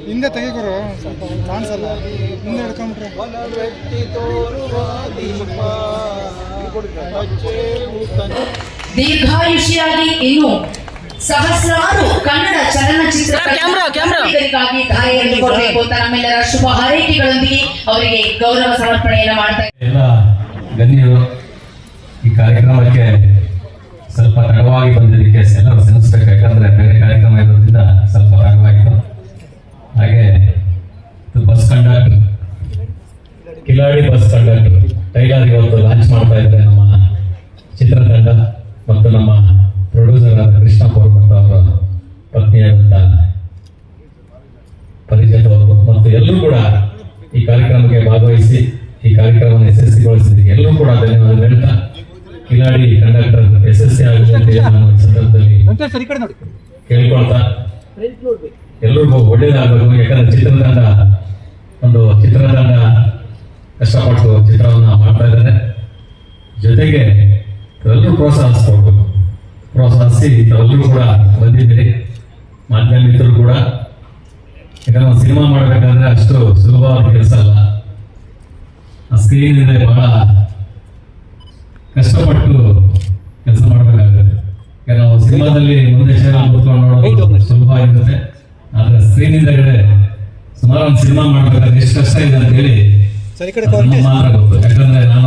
ಹಿಂದೆ ತೆಗೆಕೊರು, ಸ್ವಲ್ಪ ಕಾಣಿಸಲ್ಲ, ಹಿಂದೆ ಹಿಡ್ಕೊಂಡ್ರೆ. ದೀರ್ಘಾಯುಷಿಯಾಗಿ ಇನ್ನು ಸಹಸ್ರಾರು ಕನ್ನಡ ಚಲನಚಿತ್ರಗಳಿಗಾಗಿ ದಾರಿಯನ್ನು ಕೊಡಬೇಕು ಅಂತ ನಮ್ಮೆಲ್ಲರ ಶುಭ ಹಾರೈಕೆಗಳೊಂದಿಗೆ ಅವರಿಗೆ ಗೌರವ ಸಮರ್ಪಣೆಯನ್ನು ಮಾಡ್ತಾ ಎಲ್ಲ ಗಣ್ಯರು ಈ ಕಾರ್ಯಕ್ರಮಕ್ಕೆ ಸ್ವಲ್ಪ ತಡವಾಗಿ ಬಂದಿದ್ದಕ್ಕೆ ಎಲ್ಲರೂ ಸಲ್ಲಿಸಬೇಕು. ಯಾಕಂದ್ರೆ ಬೇರೆ ಕಾರ್ಯಕ್ರಮ ಇರೋದ್ರಿಂದ ಸ್ವಲ್ಪ ತಡವಾಯಿತು. ಹಾಗೆ bus conductor, Kiladi bus conductor tailor ಇವತ್ತು ಲಾಂಚ್ ಮಾಡ್ತಾ ಇದ್ದಾರೆ ನಮ್ಮ ಚಿತ್ರತಂಡ ಮತ್ತು ನಮ್ಮ ಪ್ರೊಡ್ಯೂಸರ್ ಆದ ಕೃಷ್ಣಪ್ಪ ಅವರು ಮತ್ತು ಅವರ ಪತ್ನಿಯಾದಂಥ ಪರಿಚಯದ ಅವರು ಮತ್ತು ಎಲ್ಲರೂ ಕೂಡ ಈ ಕಾರ್ಯಕ್ರಮಕ್ಕೆ ಭಾಗವಹಿಸಿ ಈ ಕಾರ್ಯಕ್ರಮವನ್ನು ಯಶಸ್ವಿಗೊಳಿಸಿದ್ದಕ್ಕೆ ಎಲ್ಲರೂ ಕೂಡ ಧನ್ಯವಾದ ಹೇಳ್ತಾ, ಕಿಲಾಡಿ ಕಂಡಕ್ಟರ್ ಯಶಸ್ವಿ ಆಗುತ್ತೆ ಅಂತ ನಾನು ಈ ಸಂದರ್ಭದಲ್ಲಿ ಕೇಳ್ಕೊಳ್ತಾ ಎಲ್ರಿಗೂ ಒಳ್ಳೇದಾಗಬೇಕು. ಯಾಕಂದ್ರೆ ಚಿತ್ರತಂಡ ಕಷ್ಟಪಟ್ಟು ಚಿತ್ರವನ್ನ ಮಾಡ್ತಾ ಇದ್ದಾರೆ. ಜೊತೆಗೆ ಎಲ್ಲರೂ ಪ್ರೋತ್ಸಾಹಿಸಿ ಎಲ್ಲರೂ ಕೂಡ ಬಂದಿದ್ದೀರಿ. ಮಾಧ್ಯಮ ಮಿತ್ರರು ಕೂಡ, ಯಾಕಂದ್ರೆ ಒಂದು ಸಿನಿಮಾ ಮಾಡ್ಬೇಕಂದ್ರೆ ಅಷ್ಟು ಸುಲಭವಾದ ಕೆಲಸ ಅಲ್ಲ. ಆ ಸ್ಕ್ರೀನ್ ಇದೆ, ಬಹಳ ಕಷ್ಟಪಟ್ಟು ಕೆಲಸ ಮಾಡ್ಬೇಕಾಗುತ್ತೆ. ಯಾಕಂದ್ರೆ ನಾವು ಸಿನಿಮಾದಲ್ಲಿ ಮುಂದೆ ಕೂತ್ಕೊಂಡು ನೋಡೋದು ಸುಲಭ ಆಗಿರುತ್ತೆ. ಆದ್ರೆ ಸ್ಕ್ರೀನ್ ಹಿಂದೆಗಡೆ ಸುಮಾರು ಒಂದು ಸಿನಿಮಾ ಮಾಡ್ಬೇಕಾದ್ರೆ ಎಷ್ಟು ಕಷ್ಟ ಇದೆ ಅಂತ ಹೇಳಿ ಮಾತ್ರ ಗೊತ್ತು. ಯಾಕಂದ್ರೆ ನಾನು